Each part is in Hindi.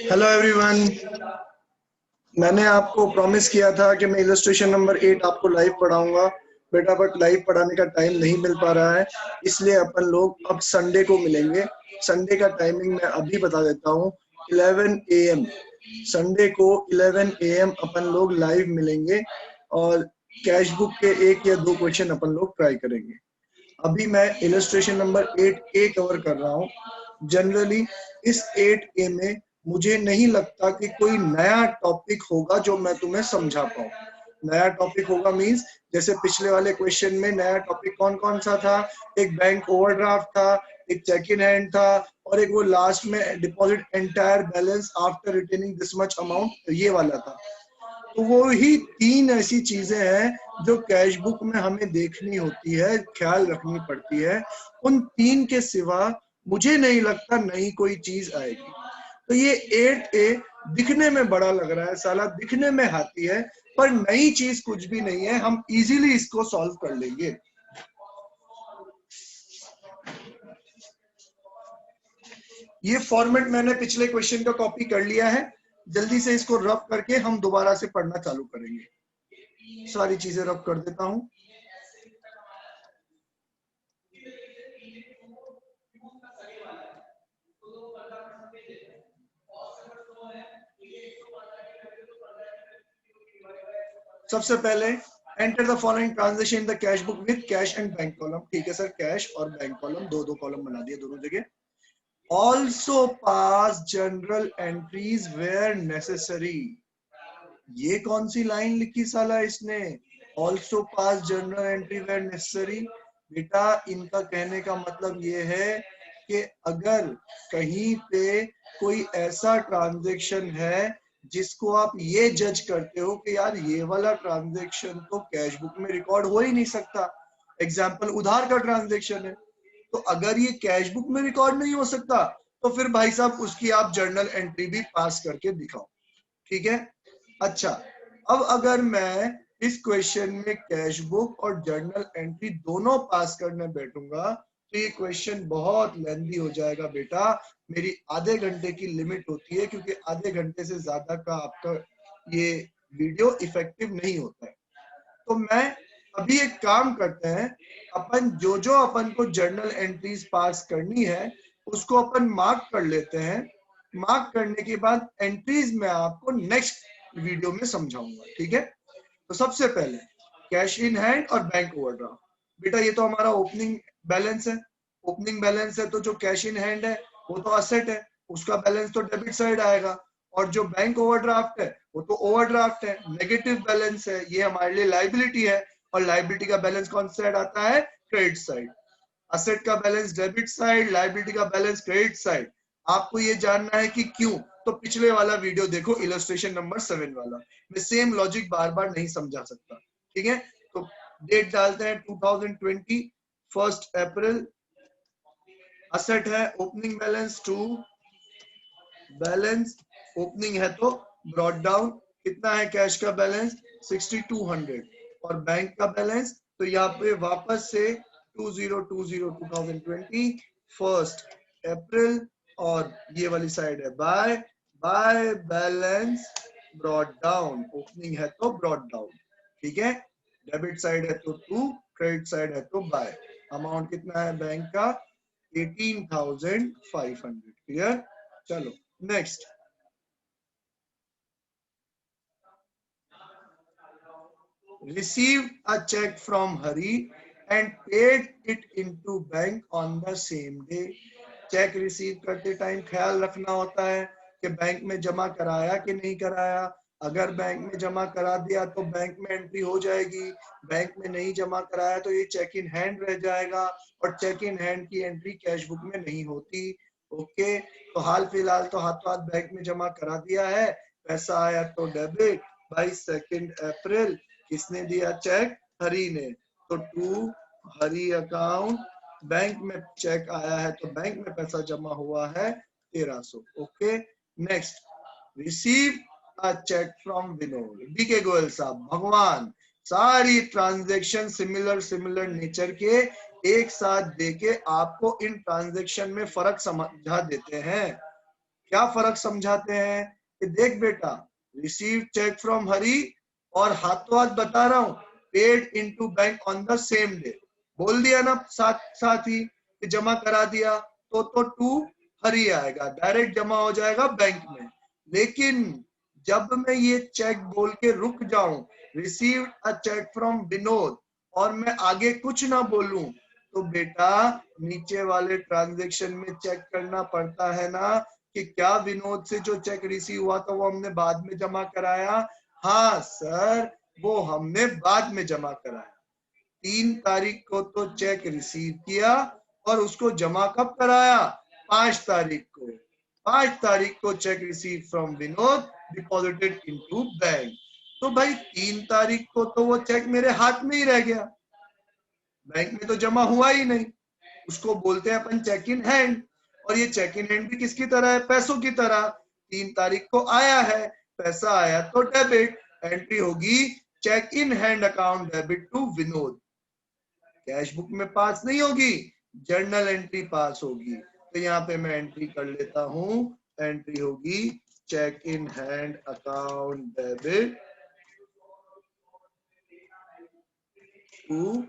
हेलो एवरीवन, मैंने आपको प्रॉमिस किया था कि मैं इलस्ट्रेशन नंबर 8 आपको लाइव पढ़ाऊंगा बेटा, बट लाइव पढ़ाने का टाइम नहीं मिल पा रहा है, इसलिए अपन लोग अब संडे को मिलेंगे। संडे का टाइमिंग मैं अभी बता देता हूँ, 11 AM। संडे को 11 AM अपन लोग लाइव मिलेंगे और कैश बुक के 1 या 2 क्वेश्चन अपन लोग ट्राई करेंगे। अभी मैं इलस्ट्रेशन नंबर 8A कवर कर रहा हूँ। जनरली इस 8A में मुझे नहीं लगता कि कोई नया टॉपिक होगा जो मैं तुम्हें समझा पाऊँ। नया टॉपिक होगा मींस जैसे पिछले वाले क्वेश्चन में नया टॉपिक कौन कौन सा था, एक बैंक ओवरड्राफ्ट था, एक चेक इन हैंड था, और एक वो लास्ट में deposit entire balance after retaining this much amount, ये वाला था। तो वो ही 3 ऐसी चीजें हैं जो कैश बुक में हमें देखनी होती है, ख्याल रखनी पड़ती है। उन 3 के सिवा मुझे नहीं लगता नई कोई चीज आएगी। तो ये 8A दिखने में बड़ा लग रहा है, साला दिखने में हाथी है, पर नई चीज कुछ भी नहीं है, हम इजीली इसको सॉल्व कर लेंगे। ये फॉर्मेट मैंने पिछले क्वेश्चन का कॉपी कर लिया है, जल्दी से इसको रब करके हम दोबारा से पढ़ना चालू करेंगे। सारी चीजें रब कर देता हूं। सबसे पहले enter the following transaction in the cash book with cash and bank column. ठीक है सर, कैश और बैंक कॉलम दो कॉलम बना दिए दोनों जगह। Also pass journal entries where necessary. ये कौन सी लाइन लिखी साला इसने, also pass journal entry where necessary. बेटा इनका कहने का मतलब ये है कि अगर कहीं पे कोई ऐसा ट्रांजेक्शन है जिसको आप ये जज करते हो कि यार ये वाला ट्रांजेक्शन तो कैश बुक में रिकॉर्ड हो ही नहीं सकता, एग्जाम्पल उधार का ट्रांजेक्शन है, तो अगर ये कैश बुक में रिकॉर्ड नहीं हो सकता तो फिर भाई साहब उसकी आप जर्नल एंट्री भी पास करके दिखाओ। ठीक है, अच्छा अब अगर मैं इस क्वेश्चन में कैश बुक और जर्नल एंट्री दोनों पास करने बैठूंगा तो ये क्वेश्चन बहुत लेंथी हो जाएगा बेटा। मेरी आधे घंटे की लिमिट होती है, क्योंकि आधे घंटे से ज्यादा का आपका ये वीडियो इफेक्टिव नहीं होता है। तो मैं अभी एक काम करते हैं, अपन जो अपन को जर्नल एंट्रीज पास करनी है उसको अपन मार्क कर लेते हैं। मार्क करने के बाद एंट्रीज मैं आपको नेक्स्ट वीडियो में समझाऊंगा। ठीक है, तो सबसे पहले कैश इन हैंड और बैंक ओवरड्राफ्ट। बेटा ये तो हमारा ओपनिंग बैलेंस है। ओपनिंग बैलेंस है तो जो कैश इन हैंड है वो तो असेट है, उसका बैलेंस तो डेबिट साइड आएगा, और जो बैंक ओवरड्राफ्ट है वो तो ओवरड्राफ्ट है, नेगेटिव बैलेंस है, ये हमारे लिए लाइबिलिटी है, और लाइबिलिटी का बैलेंस कौन सा साइड आता है, क्रेडिट साइड। असेट का बैलेंस डेबिट साइड, लाइबिलिटी का बैलेंस क्रेडिट साइड। आपको ये जानना है कि क्यों, तो पिछले वाला वीडियो देखो, इलस्ट्रेशन नंबर 7 वाला। मैं सेम लॉजिक बार बार नहीं समझा सकता। ठीक है, तो डेट डालते हैं 2020 1 अप्रैल। असेट है ओपनिंग बैलेंस 2, बैलेंस ओपनिंग है तो ब्रॉट डाउन। कितना है कैश का बैलेंस 6200, और बैंक का बैलेंस तो यहाँ पे वापस से 2020 1 अप्रैल, और ये वाली साइड है by balance brought down. Opening है तो ब्रॉट डाउन। ठीक है, डेबिट साइड है तो 2, क्रेडिट साइड है तो बाय। अमाउंट कितना है बैंक का 18,500। क्लियर, चलो next. Received a check from Hari and paid it into bank on the same day. Check receive करते टाइम ख्याल रखना होता है कि बैंक में जमा कराया कि नहीं कराया। अगर बैंक में जमा करा दिया तो बैंक में एंट्री हो जाएगी, बैंक में नहीं जमा कराया तो ये चेक इन हैंड रह जाएगा, और चेक इन हैंड की एंट्री कैश बुक में नहीं होती। ओके, तो हाल फिलहाल तो हाथों हाथ बैंक में जमा करा दिया है, पैसा आया तो डेबिट। बाई 2 अप्रैल किसने दिया चेक, हरी ने, तो टू हरी अकाउंट। बैंक में चेक आया है तो बैंक में पैसा जमा हुआ है 1300। Okay, next. Receive a cheque from Vinod. BK Goyal साहब, भगवान, सारी ट्रांजैक्शन सिमिलर नेचर के एक साथ देके आपको इन ट्रांजैक्शन में फर्क समझा देते हैं। क्या फर्क समझाते हैं कि देख बेटा, रिसीव चेक फ्रॉम हरी और हाथों हाथ बता रहा हूं paid into bank on the same day, बोल दिया ना साथ साथ ही कि जमा करा दिया तो टू हरी आएगा, डायरेक्ट जमा हो जाएगा बैंक में। लेकिन जब मैं ये चेक बोल के रुक जाऊं, receive a cheque from Vinod, और मैं आगे कुछ ना बोलूं, तो बेटा नीचे वाले ट्रांजैक्शन में चेक करना पड़ता है ना कि क्या विनोद से जो चेक रिसीव हुआ था वो हमने बाद में जमा कराया। हाँ सर, वो हमने बाद में जमा कराया। 3 तारीख को तो चेक रिसीव किया और उसको जमा कब कराया? 5 तारीख को। 5 तारीख को check receive from Vinod, deposited into bank. तो भाई 3 तारीख को तो वो चेक मेरे हाथ में ही रह गया, बैंक में तो जमा हुआ ही नहीं। उसको बोलते हैं अपन चेक इन हैंड, और ये चेक इन हैंड भी किसकी तरह है? पैसों की तरह। 3 तारीख को आया है, पैसा आया तो डेबिट, एंट्री होगी cheque in hand account debit to Vinod. Cash book में पास नहीं होगी, जर्नल एंट्री पास होगी। तो यहाँ पे मैं एंट्री कर लेता हूं, एंट्री होगी cheque in hand account debit to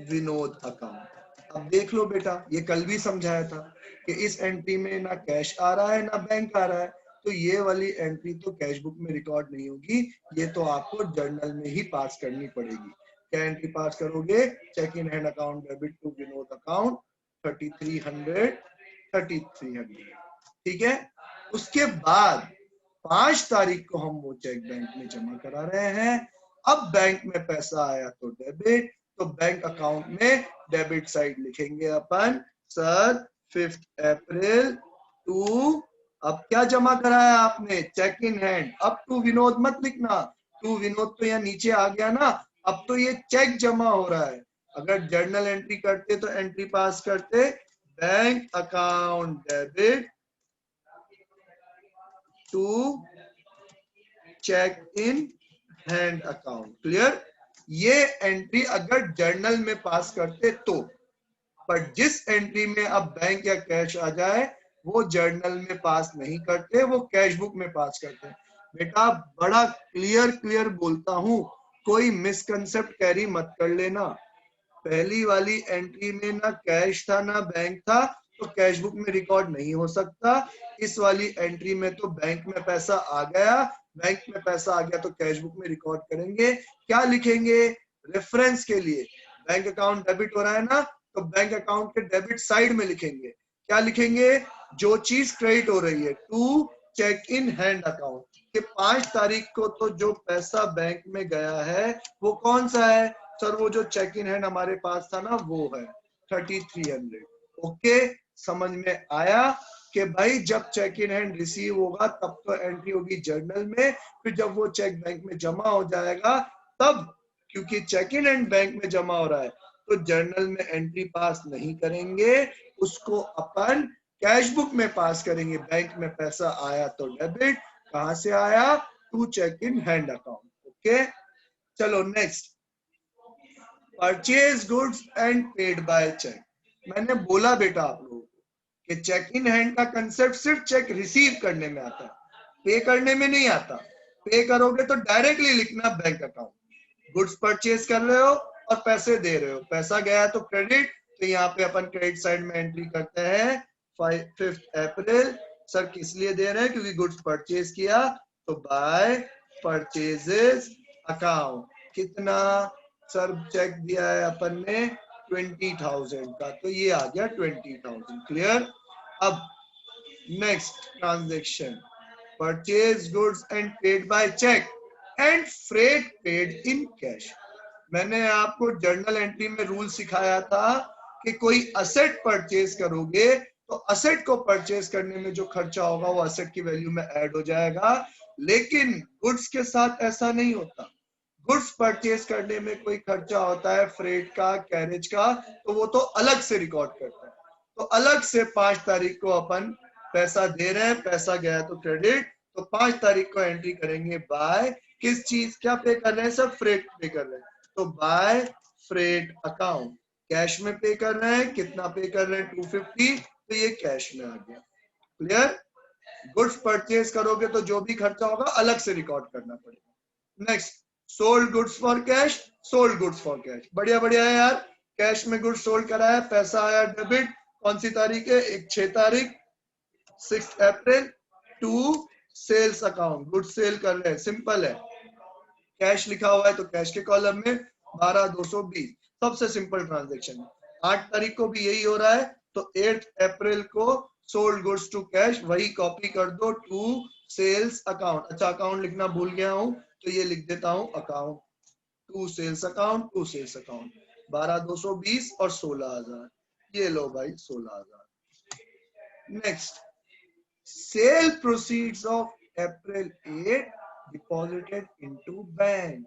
Vinod account. अब देख लो बेटा, ये कल भी समझाया था कि इस एंट्री में ना कैश आ रहा है ना बैंक आ रहा है, तो ये वाली एंट्री तो कैश बुक में रिकॉर्ड नहीं होगी, ये तो आपको जर्नल में ही पास करनी पड़ेगी। क्या एंट्री पास करोगे? Cheque in hand account debit to Vinod account 3300। ठीक है। उसके बाद 5 तारीख को हम वो चेक बैंक में जमा करा रहे हैं। अब बैंक में पैसा आया तो डेबिट, तो बैंक अकाउंट में डेबिट साइड लिखेंगे अपन सर 5 अप्रैल टू, अब क्या जमा कराया आपने? Cheque in hand. अब टू विनोद मत लिखना, टू विनोद तो यहाँ नीचे आ गया ना, अब तो ये चेक जमा हो रहा है। अगर जर्नल एंट्री करते तो एंट्री पास करते bank account debit to cheque in hand account. Clear? ये एंट्री अगर जर्नल में पास करते तो, पर जिस एंट्री में अब बैंक या कैश आ जाए वो जर्नल में पास नहीं करते, वो कैश बुक में पास करते। बेटा बड़ा क्लियर बोलता हूं, कोई मिसकंसेप्ट कैरी मत कर लेना। पहली वाली एंट्री में ना कैश था ना बैंक था, तो कैश बुक में रिकॉर्ड नहीं हो सकता। इस वाली एंट्री में तो बैंक में पैसा आ गया, बैंक में पैसा आ गया तो कैश बुक में रिकॉर्ड करेंगे। क्या लिखेंगे रेफरेंस के लिए? बैंक अकाउंट डेबिट हो रहा है ना, तो बैंक अकाउंट के डेबिट साइड में लिखेंगे। क्या लिखेंगे? जो चीज क्रेडिट हो रही है, to cheque in hand account के 5 तारीख को तो जो पैसा बैंक में गया है वो कौन सा है? सर वो जो चेक इन हैंड हमारे पास था ना वो है 3300। ओके, समझ में आया कि भाई जब चेक इन हैंड रिसीव होगा तब तो एंट्री होगी जर्नल में, फिर जब वो चेक बैंक में जमा हो जाएगा तब, क्योंकि चेक इन हैंड बैंक में जमा हो रहा है तो जर्नल में एंट्री पास नहीं करेंगे, उसको अपन कैश बुक में पास करेंगे। बैंक में पैसा आया तो डेबिट, कहां से आया? To cheque in hand account. Okay, चलो next, purchase goods and paid by cheque. मैंने बोला बेटा आप लोगों को कि चेक इन हैंड का कंसेप्ट सिर्फ चेक रिसीव करने में आता है, पे करने में नहीं आता। पे करोगे तो डायरेक्टली लिखना बैंक अकाउंट। गुड्स परचेज कर रहे हो और पैसे दे रहे हो, पैसा गया तो क्रेडिट, तो यहाँ पे अपन क्रेडिट साइड में एंट्री करते हैं 5 अप्रैल। सर किस लिए दे रहे हैं? क्योंकि गुड्स परचेज किया, तो बाय परचेजेस अकाउंट। कितना? सर चेक दिया है अपन ने 20,000 का, तो ये आ गया 20,000। क्लियर? अब next transaction, purchase goods and paid by cheque and freight paid in cash. मैंने आपको जर्नल एंट्री में रूल सिखाया था कि कोई असेट परचेज करोगे तो असेट को परचेज करने में जो खर्चा होगा वो असेट की वैल्यू में ऐड हो जाएगा, लेकिन गुड्स के साथ ऐसा नहीं होता। गुड्स परचेज करने में कोई खर्चा होता है फ्रेट का, कैरेज का, तो वो तो अलग से रिकॉर्ड करता है। तो अलग से 5 तारीख को अपन पैसा दे रहे हैं, पैसा गया तो क्रेडिट, तो 5 तारीख को एंट्री करेंगे बाय किस चीज, क्या पे कर रहे हैं? सब फ्रेट पे कर रहे हैं, तो बाय फ्रेट अकाउंट। कैश में पे कर रहे हैं, कितना पे कर रहे हैं? 250, तो ये कैश में आ गया। क्लियर? गुड्स परचेज करोगे तो जो भी खर्चा होगा अलग से रिकॉर्ड करना पड़ेगा। Next, sold goods for cash, sold goods for cash, बढ़िया बढ़िया है यार। कैश में गुड्स सोल्ड करा है, पैसा आया डेबिट, कौन सी तारीख है, 6 तारीख 6 April to sales account, goods sale कर रहे हैं, सिंपल है। कैश लिखा हुआ है तो कैश के कॉलम में 12,220, सबसे सिंपल ट्रांजेक्शन है। 8 तारीख को भी यही हो रहा है तो 8 अप्रैल को सोल्ड गुड्स टू कैश, वही कॉपी कर दो टू सेल्स अकाउंट। अच्छा अकाउंट लिखना भूल गया हूं तो ये लिख देता हूं account, to sales account, to sales account, 12,220 और 16,000, ये लो भाई 16,000। Next, sale proceeds of April 8 deposited into bank.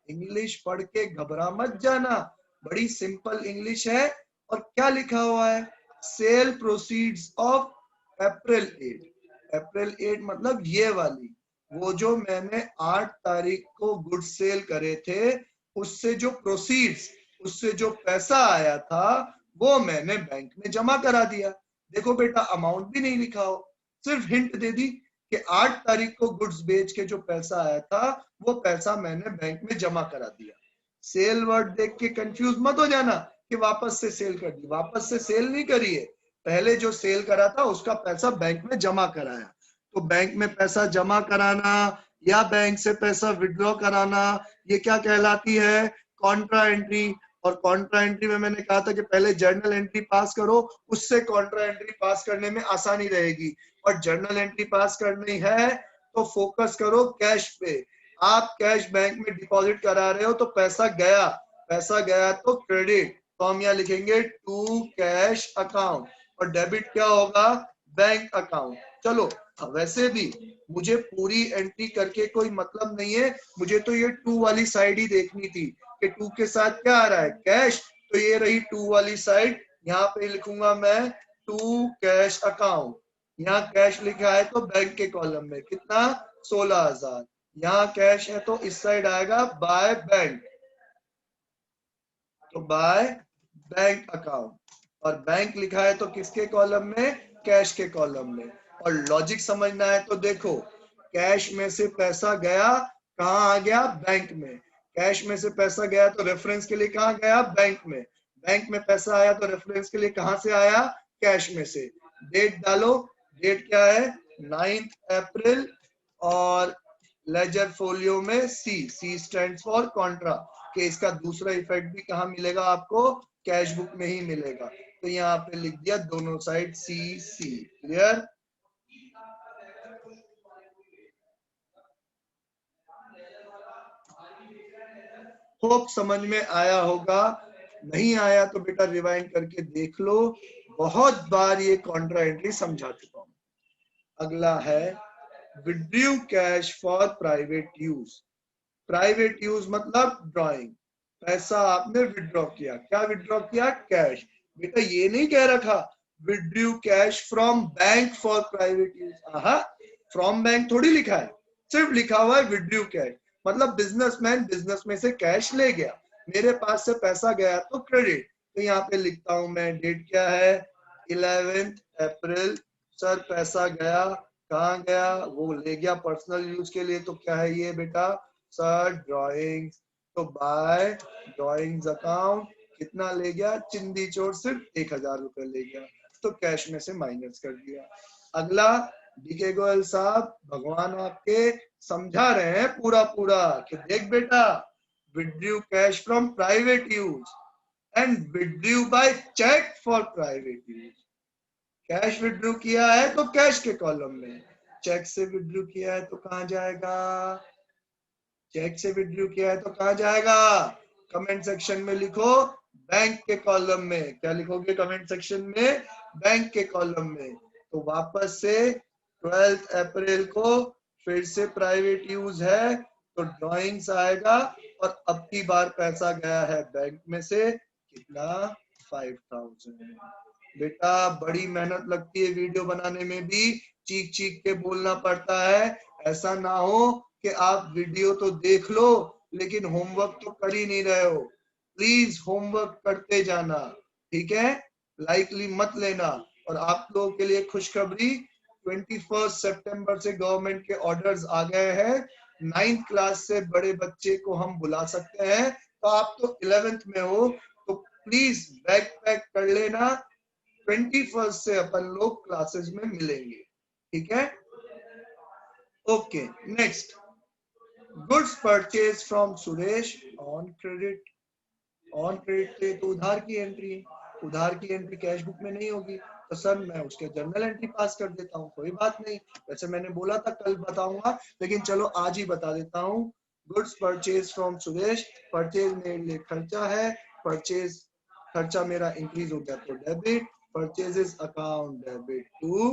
English पढ़ के घबरा मत जाना, बड़ी सिंपल इंग्लिश है। और क्या लिखा हुआ है, सेल प्रोसीड्स ऑफ अप्रैल 8। अप्रैल 8 मतलब ये वाली, वो जो मैंने 8 तारीख को गुड्स सेल करे थे, उससे जो प्रोसीड्स, उससे जो पैसा आया था वो मैंने बैंक में जमा करा दिया। देखो बेटा अमाउंट भी नहीं लिखा हो, सिर्फ हिंट दे दी कि 8 तारीख को गुड्स बेच के जो पैसा आया था वो पैसा मैंने बैंक में जमा करा दिया। सेल वर्ड देख के कंफ्यूज मत हो जाना कि वापस से सेल कर दी, वापस से सेल नहीं करी है, पहले जो सेल करा था उसका पैसा बैंक में जमा कराया। तो बैंक में पैसा जमा कराना या बैंक से पैसा विड्रॉ कराना, ये क्या कहलाती है, कॉन्ट्रा एंट्री। और कॉन्ट्रा एंट्री में मैंने कहा था कि पहले जर्नल एंट्री पास करो, उससे कॉन्ट्रा एंट्री पास करने में आसानी रहेगी। और जर्नल एंट्री पास करनी है तो फोकस करो कैश पे। आप कैश बैंक में डिपॉजिट करा रहे हो तो पैसा गया, पैसा गया तो क्रेडिट, तो हम यहाँ लिखेंगे टू कैश अकाउंट, और डेबिट क्या होगा, बैंक अकाउंट। चलो वैसे भी मुझे पूरी एंट्री करके कोई मतलब नहीं है, मुझे तो ये टू वाली साइड ही देखनी थी कि टू के साथ क्या आ रहा है, कैश। तो ये रही टू वाली साइड, यहाँ पे लिखूंगा मैं टू कैश अकाउंट। यहाँ कैश लिखा है तो बैंक के कॉलम में कितना, 16,000। यहाँ कैश है तो इस साइड आएगा बाय बैंक, तो बाय बैंक अकाउंट। और बैंक लिखा है तो किसके कॉलम में, कैश के कॉलम में। और लॉजिक समझना है तो देखो, कैश में से पैसा गया, कहाँ आ गया, बैंक में। कैश में से पैसा गया तो रेफरेंस के लिए कहाँ गया, बैंक में। बैंक में पैसा आया तो रेफरेंस के लिए कहाँ से आया, कैश में से। डेट डालो, डेट क्या है, 9 अप्रैल। और लेजर फोलियो में सी स्टैंड्स फॉर कॉन्ट्रा, कि इसका दूसरा इफेक्ट भी कहाँ मिलेगा आपको, कैश बुक में ही मिलेगा। तो यहाँ पे लिख दिया दोनों साइड सी। क्लियर। होप समझ में आया होगा, नहीं आया तो बेटा रिवाइंड करके देख लो, बहुत बार ये कॉन्ट्रा एंट्री समझा चुका हूं। अगला है withdrew cash for private use. Private use मतलब ड्राइंग, पैसा आपने विड्रॉ किया, क्या विड्रॉ किया, कैश। बेटा ये नहीं कह रखा withdrew cash from bank for private use, from bank थोड़ी लिखा है, सिर्फ लिखा हुआ है विड्रू कैश, मतलब बिजनेसमैन बिजनेस में से कैश ले गया, मेरे पास से पैसा गया तो क्रेडिट। तो यहाँ पे लिखता हूं मैं, डेट क्या है, 11 अप्रैल। सर पैसा गया, कहाँ गया, वो ले गया पर्सनल यूज के लिए, तो क्या है ये बेटा, सर ड्राइंग्स। तो बाय ड्राइंग्स अकाउंट कितना ले गया, चिंदी चोर सिर्फ 1,000 रुपए ले गया, तो कैश में से माइनस कर दिया। अगला डीके गोयल साहब, भगवान आपके समझा रहे हैं पूरा पूरा कि देख बेटा, withdrew cash from private use and withdrew by cheque for private use. Cash withdrew किया है तो कैश के कॉलम में, चेक से विड्रू किया है तो कहां जाएगा, चेक से विड्रू किया है तो कहां जाएगा, कमेंट सेक्शन में लिखो बैंक के कॉलम में। क्या लिखोगे कमेंट सेक्शन में, बैंक के कॉलम में। तो वापस से 12 अप्रैल को फिर से प्राइवेट यूज है तो ड्राइंग्स आएगा, और अब की बार पैसा गया है बैंक में से कितना, 5,000। बेटा बड़ी मेहनत लगती है वीडियो बनाने में भी, चीख चीख के बोलना पड़ता है। ऐसा ना हो कि आप वीडियो तो देख लो लेकिन होमवर्क तो कर ही नहीं रहे हो। प्लीज होमवर्क करते जाना, ठीक है, लाइटली मत लेना। और आप लोगों के लिए खुशखबरी, 21 सितंबर से गवर्नमेंट के ऑर्डर्स आ गए हैं, 9th क्लास से बड़े बच्चे को हम बुला सकते हैं। तो आप तो 11th में हो, तो प्लीज बैग पैक कर लेना, 21 से अपन लोग क्लासेस में मिलेंगे, ठीक है। Okay, next, goods purchase from Suresh on credit. On credit थे तो उधार की एंट्री है, उधार की एंट्री कैश बुक में नहीं होगी, तो सर मैं उसके जर्नल एंट्री पास कर देता हूँ, कोई बात नहीं। वैसे मैंने बोला था कल बताऊंगा, लेकिन चलो आज ही बता देता हूँ। Goods purchase from Suresh, purchase मेरे लिए खर्चा है, परचेज खर्चा मेरा इंक्रीज हो गया तो debit, purchases account debit to,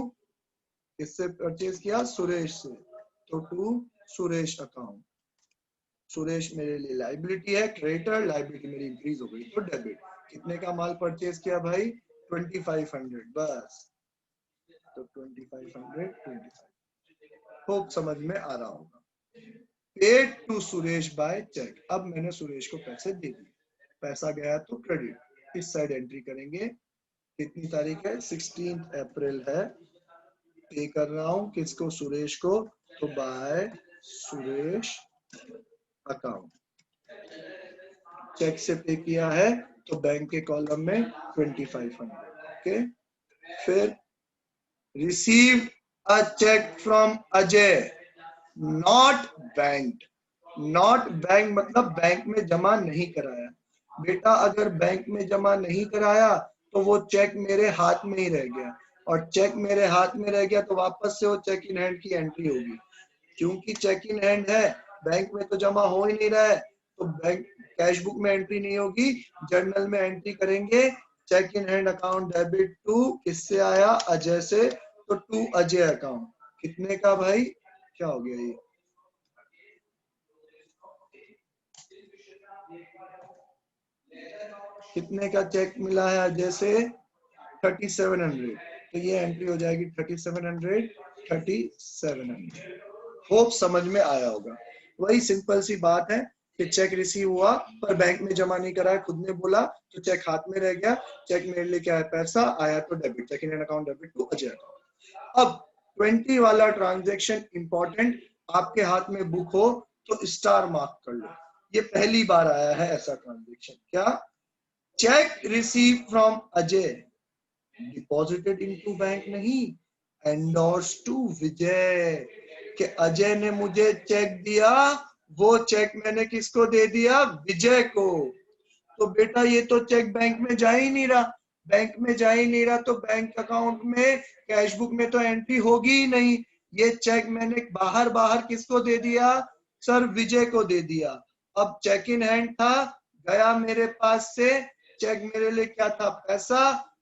किससे परचेज किया, सुरेश से, तो टू सुरेश अकाउंट। सुरेश मेरे लिए लाइबिलिटी है, क्रेडिटर, लाइबिलिटी मेरी इंक्रीज हो गई तो डेबिट। कितने का माल परचेज किया भाई, 2500, बस, तो 2500, होप समझ में आ रहा होगा। Paid to Suresh by cheque, अब मैंने सुरेश को पैसे दे दिए, पैसा गया तो क्रेडिट, इस साइड एंट्री करेंगे। कितनी तारीख है, 16 अप्रैल है, पे कर रहा हूं किसको, सुरेश को, तो बाय सुरेश अकाउंट, चेक से पे किया है तो बैंक के कॉलम में 2500, ओके। फिर receive a cheque from Ajay, not bank, not bank मतलब बैंक में जमा नहीं कराया। बेटा अगर बैंक में जमा नहीं कराया तो वो चेक मेरे हाथ में ही रह गया, और चेक मेरे हाथ में रह गया तो वापस से वो चेक इन हैंड की एंट्री होगी। क्योंकि चेक इन हैंड है, बैंक में तो जमा हो ही नहीं रहा है, तो बैंक कैश बुक में एंट्री नहीं होगी, जर्नल में एंट्री करेंगे। Cheque in hand account debit to, किससे आया, अजय से, तो टू अजय अकाउंट। कितने का भाई, क्या हो गया ये, कितने का चेक मिला है अजय से, 3700, तो ये एंट्री हो जाएगी 3700। होप समझ में आया होगा। वही सिंपल सी बात है कि चेक रिसीव हुआ पर बैंक में जमा नहीं कराया, खुद ने बोला, तो चेक हाथ में रह गया, चेक मेरे लिए क्या है, पैसा आया तो debit, cheque in account debit to Ajay account. अब 20 वाला ट्रांजेक्शन इंपॉर्टेंट, आपके हाथ में बुक हो तो स्टार मार्क कर लो, ये पहली बार आया है ऐसा ट्रांजेक्शन। क्या, check receive from Ajay, deposited into bank नहीं, एंडोर्स टू विजय, कि अजय ने मुझे चेक दिया, वो चेक मैंने किसको दे दिया, विजय को। तो बेटा ये तो चेक बैंक में जा ही नहीं रहा, बैंक में जा ही नहीं रहा तो बैंक अकाउंट में कैश बुक में तो एंट्री होगी ही नहीं। ये चेक मैंने बाहर बाहर किसको दे दिया, सर विजय को दे दिया। अब चेक इन हैंड था, गया मेरे पास से, चेक मेरे लिए क्या था, पैसा,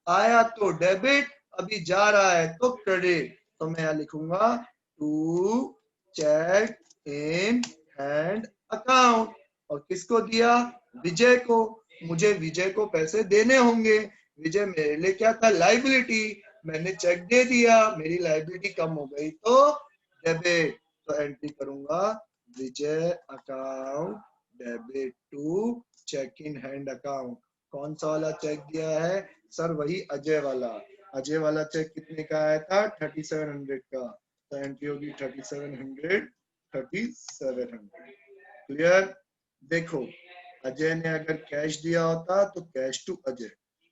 आया तो डेबिट, अभी जा रहा है तो क्रेडिट, तो मैं यहां लिखूंगा to cheque in hand account, और किसको दिया, विजय को। मुझे विजय को पैसे देने होंगे, विजय मेरे लिए क्या था, लाइबिलिटी, मैंने चेक दे दिया, मेरी लाइबिलिटी कम हो गई तो डेबिट, तो एंट्री करूंगा Vijay account debit to cheque in hand account. कौन सा वाला चेक दिया है, सर वही अजय वाला, अजय वाला चेक कितने का आया था, 3700 का, तो एंट्री होगी 3700, 3700, क्लियर। देखो अजय ने अगर कैश दिया होता तो कैश टू अजय,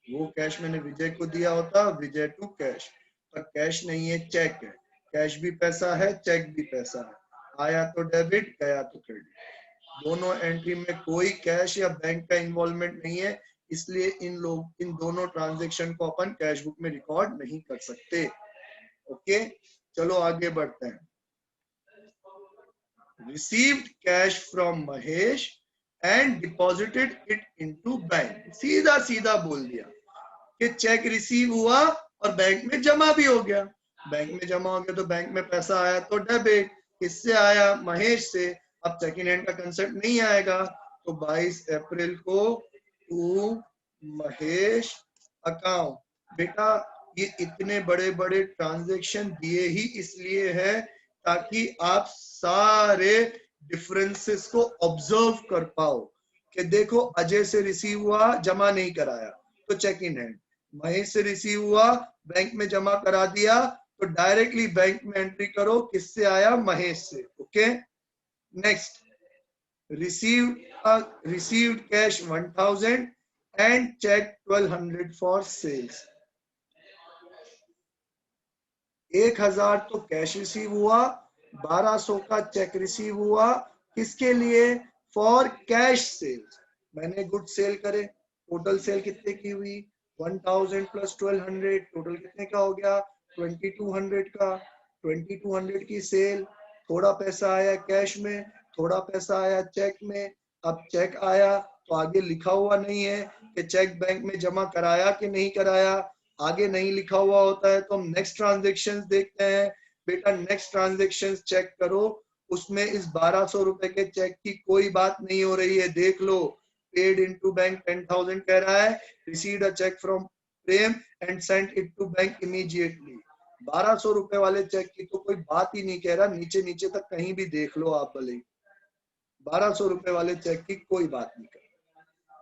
वो कैश मैंने विजय को दिया होता, विजय टू कैश, पर कैश नहीं है, चेक है, कैश भी पैसा है, चेक भी पैसा है, आया तो डेबिट, गया तो क्रेडिट, दोनों एंट्री में कोई कैश या बैंक का इन्वॉल्वमेंट नहीं है, इसलिए इन दोनों ट्रांजेक्शन को अपन कैश बुक में रिकॉर्ड नहीं कर सकते। ओके, चलो आगे बढ़ते हैं। Received cash from Mahesh and deposited it into bank, सीधा सीधा बोल दिया कि चेक रिसीव हुआ और बैंक में जमा भी हो गया, बैंक में जमा हो गया तो बैंक में पैसा आया तो डेबिट, किससे आया, महेश से। अब चेक इन हैंड का कंसेप्ट नहीं आएगा, तो 22 अप्रैल को टू महेश अकाउंट। बेटा ये इतने बड़े बड़े ट्रांजेक्शन दिए ही इसलिए है ताकि आप सारे डिफरेंसेस को ऑब्जर्व कर पाओ कि देखो अजय से रिसीव हुआ, जमा नहीं कराया तो चेक इन हैंड, महेश से रिसीव हुआ, बैंक में जमा करा दिया तो डायरेक्टली बैंक में एंट्री करो, किससे आया, महेश से। Okay, next, received cash 1000 and check 1200 for sales। 1000 तो कैश रिसीव हुआ, 1200 का चेक रिसीव हुआ, किसके लिए, फॉर कैश सेल्स। मैंने गुड सेल करे, टोटल सेल कितने की हुई, 1000 प्लस 1200, टोटल कितने का हो गया, 2200 का। 2200 की सेल, थोड़ा पैसा आया कैश में, थोड़ा पैसा आया चेक में। अब चेक आया तो आगे लिखा हुआ नहीं है कि चेक बैंक में जमा कराया कि नहीं कराया, आगे नहीं लिखा हुआ होता है तो हम नेक्स्ट ट्रांजेक्शंस देखते हैं। बेटा नेक्स्ट ट्रांजेक्शंस चेक करो, उसमें इस 1200 रुपए के चेक की कोई बात नहीं हो रही है, देख लो। पेड इनटू बैंक 10,000 कह रहा है, received a cheque from Prem and sent it to bank immediately. 1200 रुपए वाले चेक की तो कोई बात ही नहीं कह रहा, नीचे नीचे तक कहीं भी देख लो आप भले। 1200 रुपए वाले चेक की कोई बात नहीं कर रहा,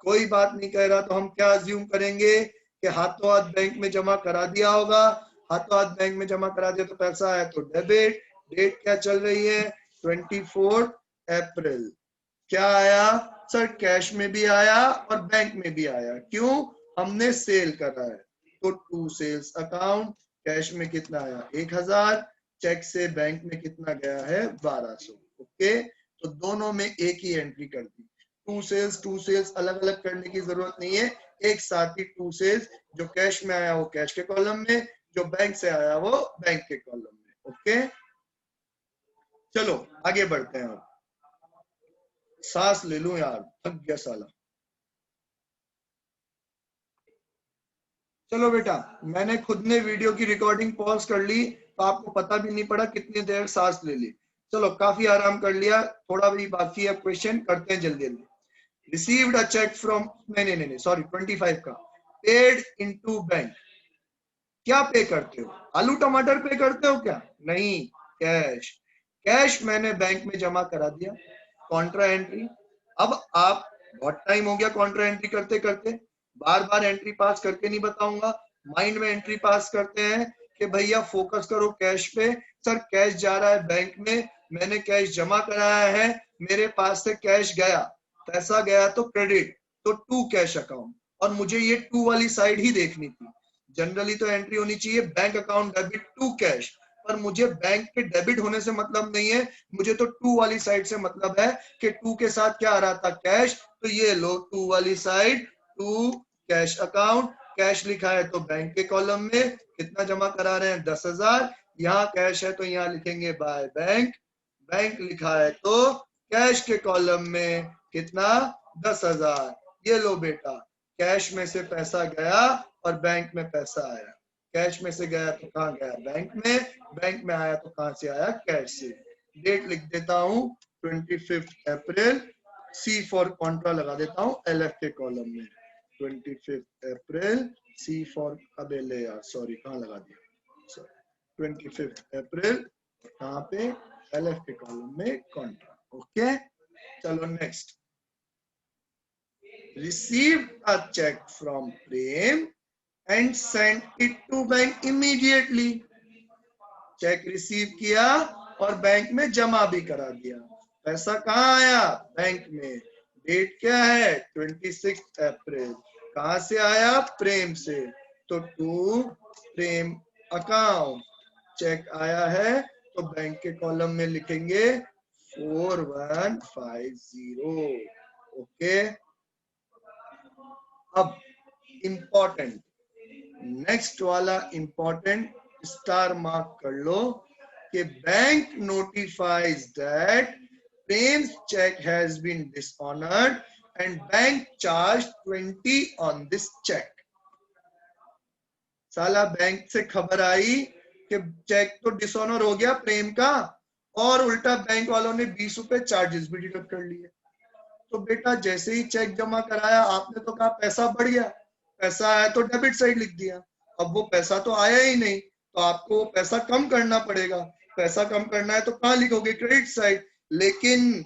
कोई बात नहीं कह रहा, तो हम क्या अज्यूम करेंगे कि हाथों हाथ बैंक में जमा करा दिया होगा। हाथों हाथ बैंक में जमा करा दिया तो पैसा आया तो डेबिट। डेट क्या चल रही है, 24 अप्रैल। क्या आया सर, कैश में भी आया और बैंक में भी आया, क्यों, हमने सेल करा है। तो टू सेल्स अकाउंट, कैश में कितना आया 1000, चेक से बैंक में कितना गया है 1200। ओके, तो दोनों में एक ही एंट्री कर दी। टू सेल्स अलग अलग करने की जरूरत नहीं है, एक साथ ही टू सेल्स, जो कैश में आया वो कैश के कॉलम में, जो बैंक से आया वो बैंक के कॉलम में। ओके, चलो आगे बढ़ते हैं। सांस ले लूं यार, थक गया साला। चलो बेटा, मैंने खुद ने वीडियो की रिकॉर्डिंग पॉज कर ली तो आपको पता भी नहीं पड़ा कितनी देर सांस ले ली। चलो काफी आराम कर लिया, थोड़ा भी बाकी है क्वेश्चन, करते हैं जल्दी जल्दी। रिसीव्ड अ चेक फ्रॉम, नहीं सॉरी 25 का, पेड इनटू बैंक। क्या पे करते हो, आलू टमाटर पे करते हो क्या, नहीं, कैश। कैश मैंने बैंक में जमा करा दिया, कॉन्ट्रा एंट्री। अब आप, बहुत टाइम हो गया कॉन्ट्रा एंट्री करते करते, बार बार एंट्री पास करके नहीं बताऊंगा, माइंड में एंट्री पास करते हैं कि भैया फोकस करो कैश पे। सर कैश जा रहा है बैंक में, मैंने कैश जमा कराया है, मेरे पास से कैश गया, पैसा गया तो क्रेडिट, तो टू कैश अकाउंट, और मुझे ये टू वाली साइड ही देखनी थी। जनरली तो एंट्री होनी चाहिए bank account debit to cash, पर मुझे बैंक के डेबिट होने से मतलब नहीं है, मुझे तो टू वाली साइड से मतलब है कि टू के साथ क्या आ रहा था, कैश। तो ये लो टू वाली side, to cash account, cash लिखा है तो बैंक के कॉलम में कितना जमा करा रहे हैं 10,000, यहाँ कैश है तो यहाँ लिखेंगे बाय बैंक, बैंक लिखा है तो कैश के कॉलम में कितना 10,000। ये लो बेटा, कैश में से पैसा गया और बैंक में पैसा आया। कैश में से गया तो कहाँ गया, बैंक में, बैंक में आया तो कहाँ से आया, कैश से। डेट लिख देता हूँ 25 अप्रैल, सी फॉर कॉन्ट्रा लगा देता हूँ एलएफ के कॉलम में, 25 अप्रैल, सी फॉर, अबे ले यार सॉरी कहाँ लगा दिया, 25 अप्रैल, कहाँ पे, एलएफ के कॉलम में कॉन्ट्रा। ओके, चलो next. Received a check from Prem and sent it to bank immediately। Check receive किया और बैंक में जमा भी करा दिया। पैसा कहाँ आया, बैंक में। डेट क्या है 26 अप्रैल। कहाँ से आया, प्रेम से, तो टू प्रेम अकाउंट। चेक आया है तो बैंक के कॉलम में लिखेंगे 4150। ओके, अब इंपॉर्टेंट, नेक्स्ट वाला इंपॉर्टेंट, स्टार मार्क कर लो कि bank notifies that Prem's check has been dishonored and bank charged 20 on this check। साला बैंक से खबर आई कि चेक तो डिसऑनर हो गया प्रेम का, और उल्टा बैंक वालों ने 20 रुपए चार्जेस भी डिडक्ट कर लिए। तो बेटा जैसे ही चेक जमा कराया आपने तो कहा पैसा बढ़ गया, पैसा आया तो डेबिट साइड लिख दिया। अब वो पैसा तो आया ही नहीं, तो आपको पैसा कम करना पड़ेगा। पैसा कम करना है तो कहाँ लिखोगे, क्रेडिट साइड। लेकिन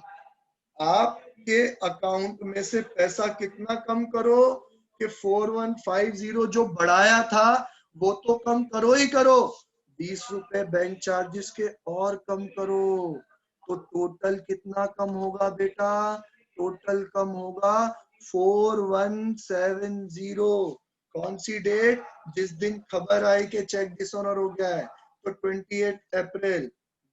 आपके अकाउंट में से पैसा कितना कम करो कि 4150 जो बढ़ाया था वो तो कम करो ही करो। ₹20 बैंक चार्जेस के और कम करो तो टोटल कितना कम होगा बेटा? टोटल कम होगा 4170। कौन सी डेट? जिस दिन खबर आई कि चेक डिसऑनर हो गया है, तो 28 अप्रैल।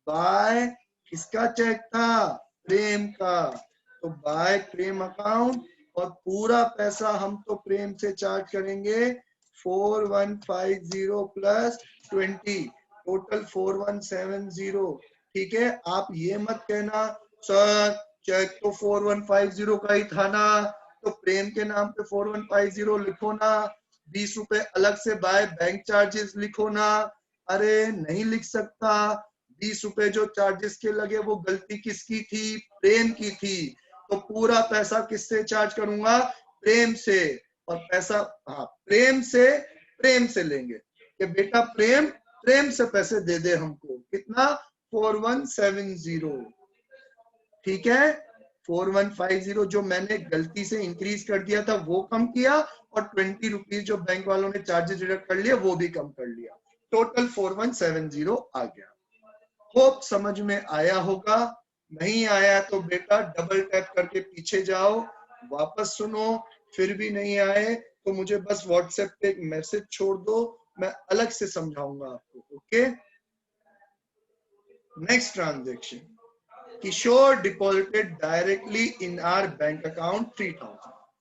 बाय किसका चेक था? प्रेम का। तो बाय प्रेम अकाउंट, और पूरा पैसा हम तो प्रेम से चार्ज करेंगे 4150 प्लस 20, टोटल 4170। ठीक है, आप ये मत कहना सर चेक तो 4150 का ही था ना, तो प्रेम के नाम पे 4150 लिखो ना, ₹20 अलग से बाय बैंक चार्जेस लिखो ना। अरे नहीं लिख सकता, ₹20 जो चार्जेस के लगे वो गलती किसकी थी? प्रेम की थी। तो पूरा पैसा किससे चार्ज करूंगा? प्रेम से। और पैसा, हाँ प्रेम से लेंगे कि बेटा प्रेम से पैसे दे दे हमको। कितना? 4170। ठीक है, 4150 जो मैंने गलती से इंक्रीज कर दिया था वो कम किया, और 20 रुपीज जो बैंक वालों ने चार्जेस डिडक्ट कर लिया वो भी कम कर लिया। टोटल 4170 आ गया। होप समझ में आया होगा। नहीं आया तो बेटा डबल टैप करके पीछे जाओ, वापस सुनो। फिर भी नहीं आए तो मुझे बस व्हाट्सएप पे एक मैसेज छोड़ दो, मैं अलग से समझाऊंगा आपको। Okay, next transaction. Kishore deposited directly in our bank account 3000।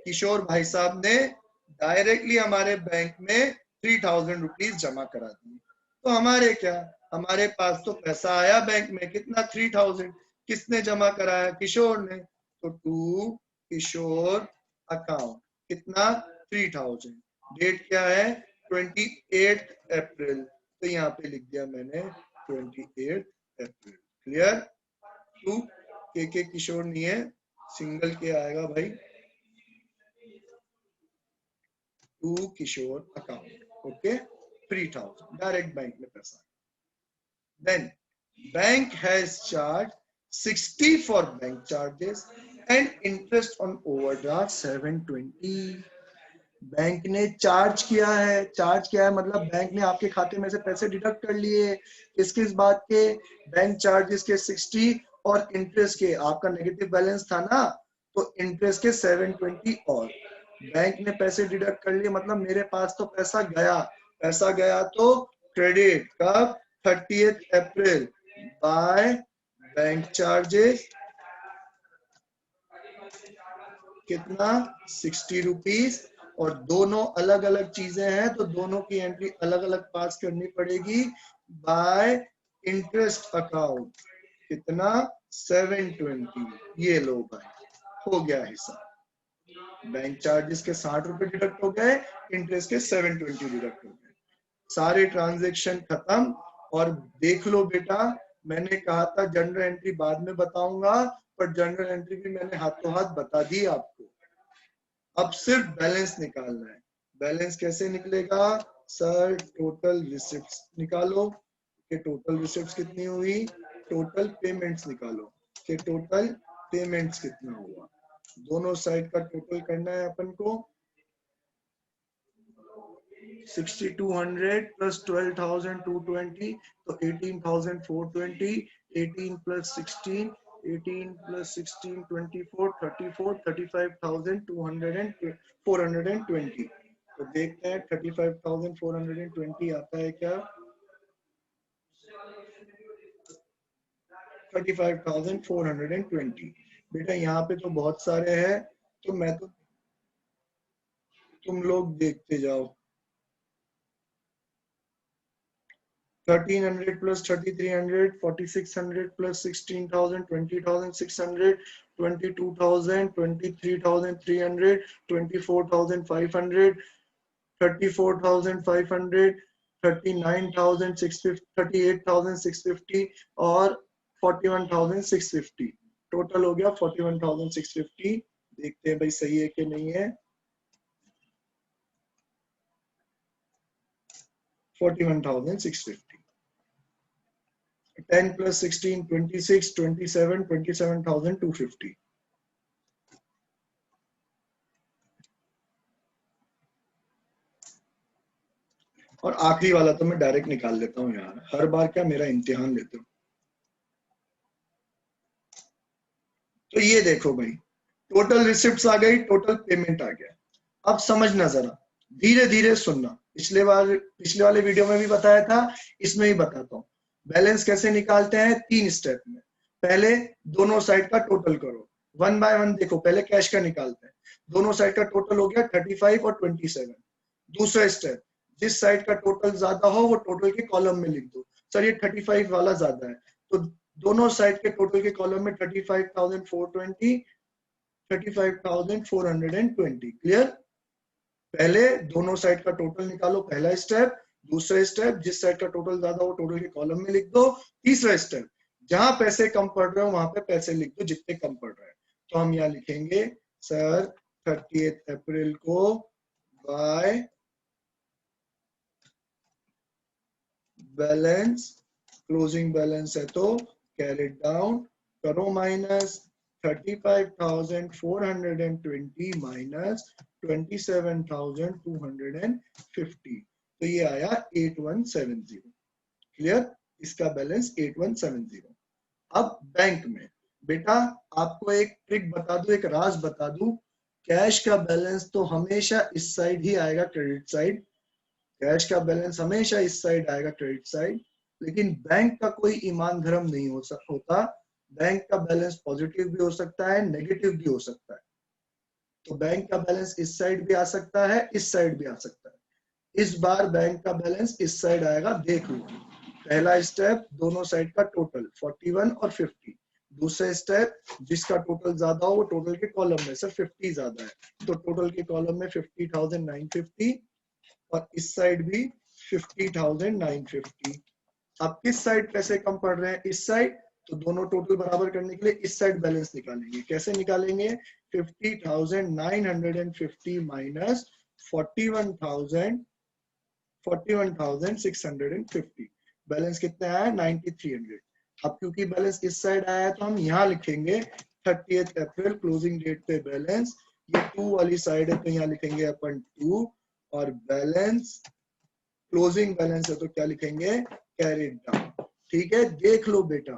Kishore भाई साहब ने डायरेक्टली हमारे बैंक में 3000 रुपीज जमा करा दिए। तो हमारे क्या, हमारे पास तो पैसा आया बैंक में। कितना? 3000। किसने जमा कराया? किशोर ने। तो टू किशोर अकाउंट कितना? 3000। डेट क्या है? 28 अप्रैल। तो यहाँ पे लिख दिया मैंने 28 अप्रैल। क्लियर? टू के किशोर नहीं है, सिंगल के आएगा भाई। To Kishore account. Okay, 3000 direct bank में पैसा। Then bank has charge 60 for bank charges and interest on overdraft 720। Bank ने चार्ज किया है। चार्ज किया है मतलब बैंक ने आपके खाते में से पैसे डिडक्ट कर लिए। किस किस बात के? बैंक चार्जेस के 60 और इंटरेस्ट के, आपका नेगेटिव बैलेंस था ना, तो इंटरेस्ट के 720 और बैंक ने पैसे डिडक्ट कर लिए। मतलब मेरे पास तो पैसा गया। पैसा गया तो क्रेडिट कब? 30 अप्रैल बाय बैंक चार्जेस। कितना? 60 रुपीज। और दोनों अलग अलग चीजें हैं तो दोनों की एंट्री अलग अलग पास करनी पड़ेगी। बाय इंटरेस्ट अकाउंट कितना? 720। ये लो भाई, हो गया हिसाब। बैंक चार्जेस के 60 रुपए डिडक्ट हो गए, इंटरेस्ट के 720 डिडक्ट हो गए। सारे ट्रांजेक्शन खत्म। और देख लो बेटा, मैंने कहा था जनरल एंट्री बाद में बताऊंगा, पर जनरल एंट्री भी मैंने हाथों हाथ बता दी आपको। अब सिर्फ बैलेंस निकालना है। बैलेंस कैसे निकलेगा? सर टोटल रिसिप्ट्स निकालो कि टोटल रिसिप्ट्स कितनी हुई। टोटल पेमेंट्स निकालो कि टोटल पेमेंट्स कितना हुआ। दोनों साइड का टोटल करना है अपन को। 6200 plus 12,220, तो 18,420। 18 plus 16, 18 plus 16, 24, 34, 35,200 420। तो देखते हैं 35,420 आता है क्या? 35,420। बेटा यहाँ पे तो बहुत सारे हैं, तो मैं तो, तुम लोग देखते जाओ। 1300 plus 3300, 4600 plus 16,000, 20,600, 22,000, 23,300, 24,500, 34,500, 39,650, 38,650 और 41,650। टोटल हो गया 41,650। देखते हैं भाई सही है कि नहीं है। 41,650। 10 plus 16, 26, 27, 27,250। और आखिरी वाला तो मैं डायरेक्ट निकाल लेता हूँ यार, हर बार क्या मेरा इम्तिहान लेते हो। तो ये देखो भाई, टोटल रिसिप्ट्स आ गई, टोटल पेमेंट आ गया। अब समझना जरा, धीरे धीरे सुनना, पिछले वाले वीडियो में भी बताया था, इसमें भी बताता हूँ। बैलेंस कैसे निकालते हैं, 3 स्टेप में। पहले दोनों साइड का टोटल करो, 1 बाय 1 देखो, पहले कैश का निकालते हैं। दोनों साइड का टोटल हो गया 35 और 27। दूसरा स्टेप, जिस साइड का टोटल ज्यादा हो वो टोटल के कॉलम में लिख दो। सर ये 35 वाला ज्यादा है, तो दोनों साइड के टोटल के कॉलम में 35,420, 35,420। क्लियर। पहले दोनों साइड का टोटल निकालो, पहला स्टेप। दूसरा स्टेप, जिस साइड का टोटल ज्यादा हो टोटल के कॉलम में लिख दो। तीसरा स्टेप, जहां पैसे कम पड़ रहे हो वहां पे पैसे लिख दो जितने कम पड़ रहे हैं। तो हम यहाँ लिखेंगे सर 30 अप्रैल को बाय बैलेंस, क्लोजिंग बैलेंस है तो कैरी डाउन करो, माइनस 35,420 माइनस 27,250, तो ये आया 8170। क्लियर, इसका बैलेंस 8170। अब बैंक में बेटा आपको एक ट्रिक बता दूं, एक राज बता दूं, कैश का बैलेंस तो हमेशा इस साइड ही आएगा, क्रेडिट साइड। कैश का बैलेंस हमेशा इस साइड आएगा, क्रेडिट साइड। लेकिन बैंक का कोई ईमान धर्म नहीं होता। बैंक का बैलेंस पॉजिटिव भी हो सकता है, नेगेटिव भी हो सकता है। तो बैंक का बैलेंस इस साइड भी आ सकता है, इस साइड भी आ सकता है। इस बार बैंक का बैलेंस इस साइड आएगा, देख लो। पहला स्टेप, दोनों साइड का टोटल 41 और 50। दूसरा स्टेप, जिसका टोटल ज्यादा हो वो टोटल के कॉलम में, सर 50 ज्यादा है तो टोटल के कॉलम में 50,950 और इस साइड भी 50,950। अब किस साइड पैसे कम पड़ रहे हैं, इस साइड। तो दोनों टोटल बराबर करने के लिए इस साइड बैलेंस निकालेंगे। कैसे निकालेंगे, 50,950 माइनस 41,650, बैलेंस कितना आया 9300। अब क्योंकि बैलेंस इस साइड आया है तो हम यहाँ लिखेंगे 30 अप्रैल क्लोजिंग डेट पे बैलेंस, ये 2 वाली साइड है तो यहाँ लिखेंगे अपन 2, और बैलेंस क्लोजिंग बैलेंस है तो क्या लिखेंगे, कैरी डाउन। ठीक है, देख लो बेटा,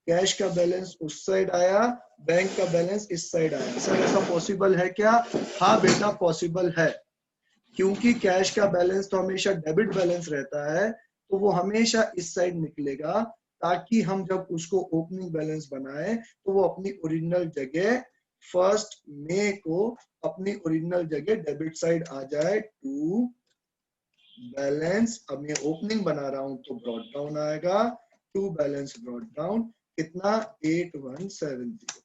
कैश का बैलेंस उस साइड आया, बैंक का बैलेंस इस साइड आया। सर ऐसा पॉसिबल है क्या, हाँ बेटा पॉसिबल है, क्योंकि कैश का बैलेंस तो हमेशा डेबिट बैलेंस रहता है, तो वो हमेशा इस साइड निकलेगा, ताकि हम जब उसको ओपनिंग बैलेंस बनाए तो वो अपनी ओरिजिनल जगह 1 मई को अपनी ओरिजिनल जगह डेबिट साइड आ जाए। टू बैलेंस, अब मैं ओपनिंग बना रहा हूं तो ब्रॉड डाउन आएगा, टू बैलेंस ब्रॉड डाउन कितना 8170।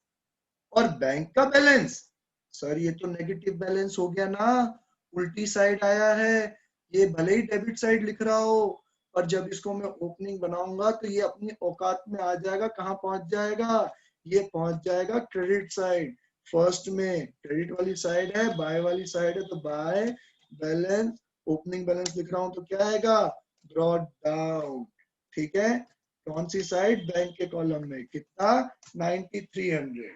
और बैंक का बैलेंस, सर ये तो नेगेटिव बैलेंस हो गया ना, उल्टी साइड आया है। ये भले ही डेबिट साइड लिख रहा हो, पर जब इसको मैं ओपनिंग बनाऊंगा तो ये अपनी औकात में आ जाएगा, कहाँ पहुंच जाएगा, ये पहुंच जाएगा क्रेडिट साइड। फर्स्ट में क्रेडिट वाली साइड है, बाय वाली साइड है तो बाय बैलेंस, ओपनिंग बैलेंस लिख रहा हूं तो क्या आएगा, ब्रॉड डाउन। ठीक है, कौन सी साइड, बैंक के कॉलम में, कितना 9300।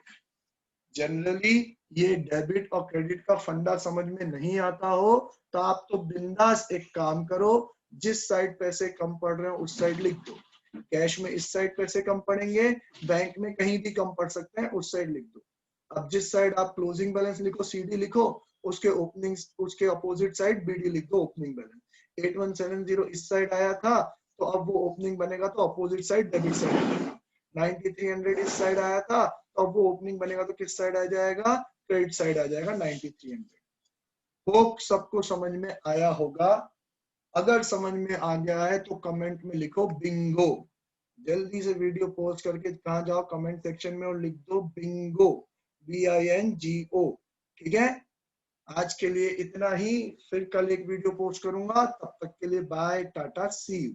जनरली ये डेबिट और क्रेडिट का फंडा समझ में नहीं आता हो तो आप तो बिंदास एक काम करो, जिस साइड पैसे कम पड़ रहे हो उस साइड लिख दो। कैश में इस साइड पैसे कम पड़ेंगे, बैंक में कहीं भी कम पड़ सकते हैं, उस साइड लिख दो। अब जिस साइड आप क्लोजिंग बैलेंस लिखो, सीडी लिखो, उसके ओपनिंग, उसके अपोजिट साइड बीडी लिख दो, ओपनिंग बैलेंस 8170 इस साइड आया था, तो अब वो ओपनिंग बनेगा तो अपोजिट साइड डेबिट साइड। 9300 इस साइड आया था, तो अब वो ओपनिंग बनेगा तो किस साइड आ जाएगा, क्रेडिट साइड आ जाएगा 9300। होप सबको समझ में आया होगा। अगर समझ में आ गया है तो कमेंट में लिखो बिंगो। जल्दी से वीडियो पॉज करके कहाँ जाओ, कमेंट सेक्शन में और लिख दो बिंगो, BINGO। ठीक है, आज के लिए इतना ही, फिर कल एक वीडियो पोस्ट करूंगा, तब तक के लिए बाय, टाटा, सी यू।